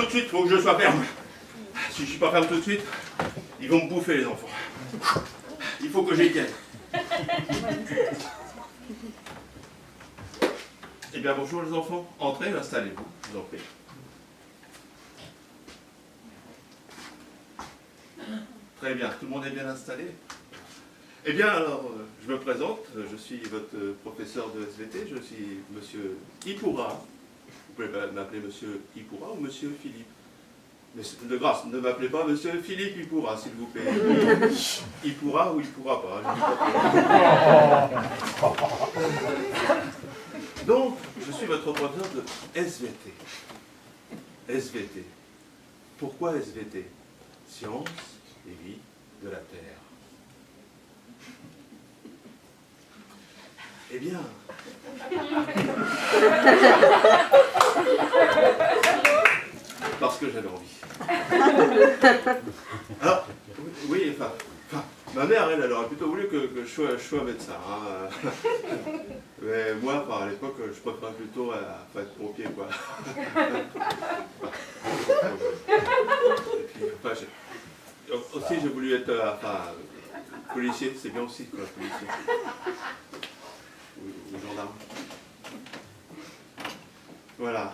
tout de suite, il faut que je sois ferme. Si je ne suis pas ferme tout de suite, ils vont me bouffer les enfants. Il faut que j'y tienne. Eh bien bonjour les enfants, entrez, installez-vous, je vous en prie. Très bien, tout le monde est bien installé? Eh bien alors, je me présente, je suis votre professeur de SVT, je suis monsieur Ipoura. Vous pouvez m'appeler monsieur Ipoura ou monsieur Philippe. Mais de grâce, ne m'appelez pas monsieur Philippe Ipoura, s'il vous plaît. Il pourra ou il pourra pas. Donc, je suis votre professeur de SVT. SVT. Pourquoi SVT? Sciences et vie de la Terre. Eh bien... Parce que j'avais envie. Alors, oui, enfin, ma mère, elle aurait plutôt voulu que je sois médecin. Hein. Mais moi, à l'époque, je préférais plutôt être pompier, quoi. Et puis, aussi, j'ai voulu être policier, c'est bien aussi, quoi, policier. Ou gendarme. Voilà.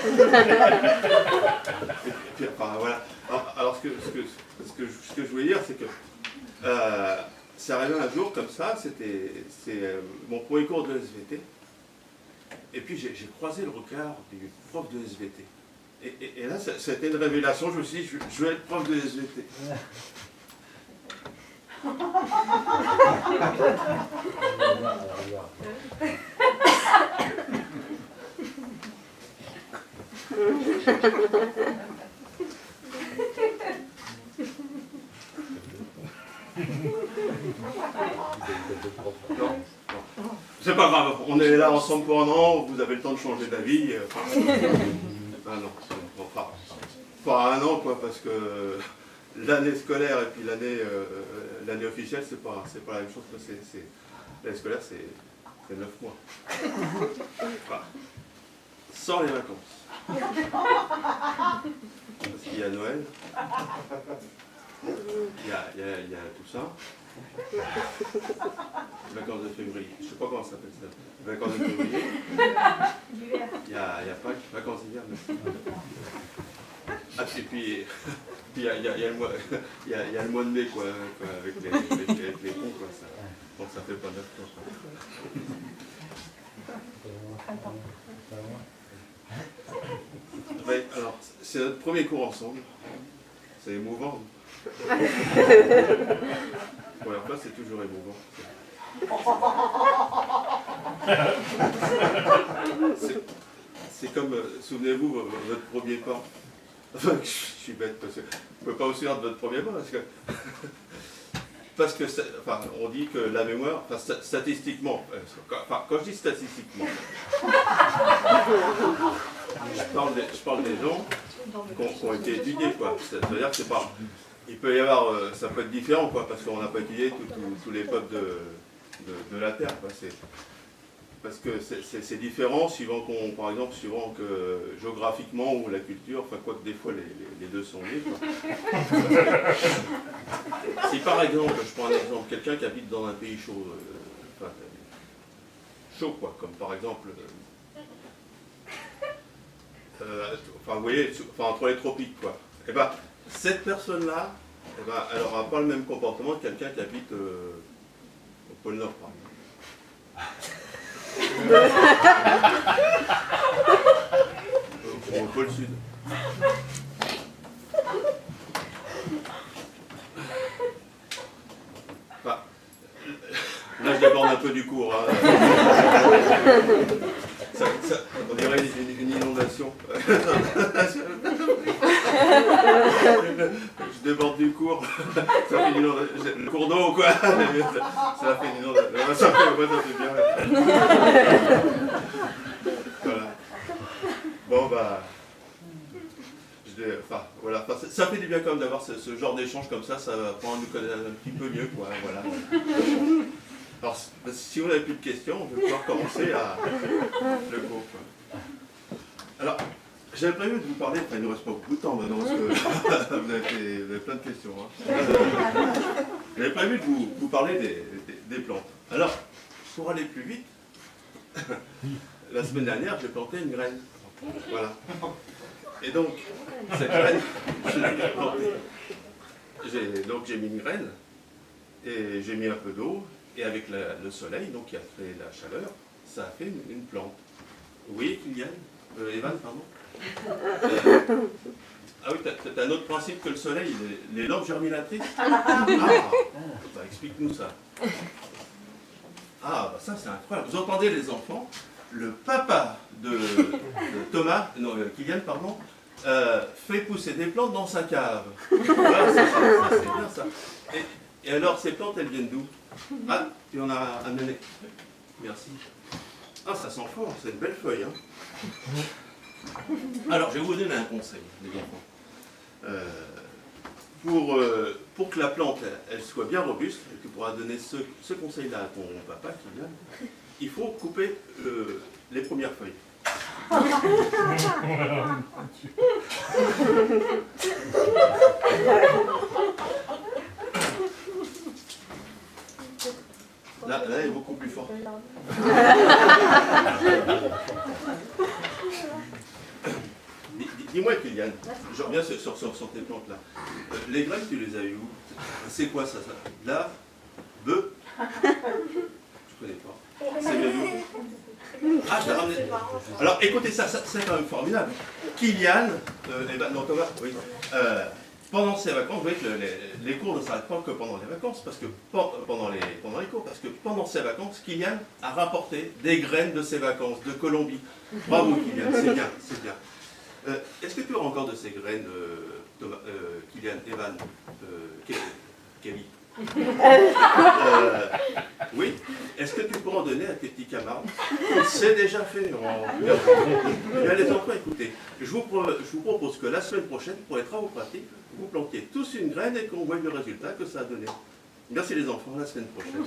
Et puis, voilà. Alors ce que je voulais dire, c'est que c'est arrivé un jour comme ça, c'est mon premier cours de SVT, et puis j'ai croisé le regard du prof de SVT. Et là, c'était une révélation, je me suis dit, je vais être prof de SVT. Non. C'est pas grave, on est là ensemble pour un an, vous avez le temps de changer d'avis. Non, pas un an, quoi, parce que l'année scolaire et puis l'année officielle, c'est pas la même chose. L'année scolaire, c'est 9 mois. Enfin, sans les vacances. Parce qu'il y a Noël, il y a tout ça, les vacances de février, je ne sais pas comment ça s'appelle ça, les vacances de février, il y a Pâques, vacances d'hiver, ah, et puis il y a le mois de mai, quoi, avec les ponts, quoi, ça, donc ça fait pas 9 temps. Ouais, alors, c'est notre premier cours ensemble. C'est émouvant. La première fois, c'est toujours émouvant. C'est comme, souvenez-vous, votre premier pas. Enfin, je suis bête, parce que je ne peux pas vous souvenir de votre premier pas, parce que on dit que la mémoire, statistiquement, quand je dis statistiquement, je parle des gens qui ont été étudiés, quoi. C'est-à-dire que c'est pas... Il peut y avoir... ça peut être différent, quoi, parce qu'on n'a pas étudié tous les peuples de la Terre, quoi. Parce que c'est différent, par exemple, suivant que géographiquement ou la culture, enfin, quoique des fois les deux sont liés, quoi. Si par exemple, je prends un exemple, quelqu'un qui habite dans un pays chaud, chaud, quoi, comme par exemple... vous voyez, entre les tropiques, quoi. Et ben, cette personne-là, elle n'aura pas le même comportement que quelqu'un qui habite au pôle Nord, par exemple. Ou au pôle Sud. Enfin, là, je déborde un peu du cours. Hein. On dirait une inondation. Je déborde du cours. Ça fait une inondation. Le cours d'eau, quoi. Ça fait une inondation. Ça fait bien. Voilà. Bon, voilà. Ça fait du bien quand même d'avoir ce genre d'échange comme ça. Ça va prendre à nous connaître un petit peu mieux, quoi. Voilà. Alors, si vous n'avez plus de questions, je vais pouvoir commencer le cours, quoi. Alors, J'avais prévu de vous parler, enfin il ne reste pas beaucoup de temps maintenant, parce que vous avez plein de questions. Hein. J'avais prévu de vous parler des plantes. Alors, pour aller plus vite, la semaine dernière, j'ai planté une graine. Voilà. Et donc, cette graine, je l'ai plantée. Donc j'ai mis une graine, et j'ai mis un peu d'eau, et avec le soleil, donc qui a créé la chaleur, ça a fait une plante. Oui, Kylian Evan, pardon. Ah oui, t'as un autre principe que le soleil, les lampes germinatrices. Ah, bah, explique-nous ça. Ah, bah ça c'est incroyable. Vous entendez les enfants, le papa de Thomas, non, Kylian, pardon, fait pousser des plantes dans sa cave. Voilà, ça c'est bien ça. Et alors, ces plantes, elles viennent d'où? Ah, tu en as amené. Merci. Ah, ça sent fort, c'est une belle feuille. Hein. Alors, je vais vous donner un conseil, les enfants. Pour que la plante, elle soit bien robuste, et que tu pourras donner ce conseil-là à ton papa qui vient, il faut couper les premières feuilles. Là, elle est beaucoup plus forte. Dis-moi, Kylian, je reviens sur tes plantes là. Les graines, tu les as eues où? C'est quoi ça? Là, bœuf? Je connais pas. C'est bien. Ah, je t'ai ramené. Alors, écoutez ça, c'est quand même formidable. Kylian, non, Thomas, oui. Pendant ses vacances, vous voyez que les cours ne s'arrêtent pas que pendant les vacances, parce que pendant les cours, parce que pendant ses vacances, Kylian a rapporté des graines de ses vacances, de Colombie. Bravo Kylian, c'est bien, c'est bien. Est-ce que tu as encore de ces graines, Kylian, Evan, Kelly? Oui. Est-ce que tu pourras en donner à tes petits camarades? C'est déjà fait. Bien les enfants, écoutez, je vous propose que la semaine prochaine, pour les travaux pratiques, vous plantiez tous une graine et qu'on voit le résultat que ça a donné. Merci les enfants, à la semaine prochaine.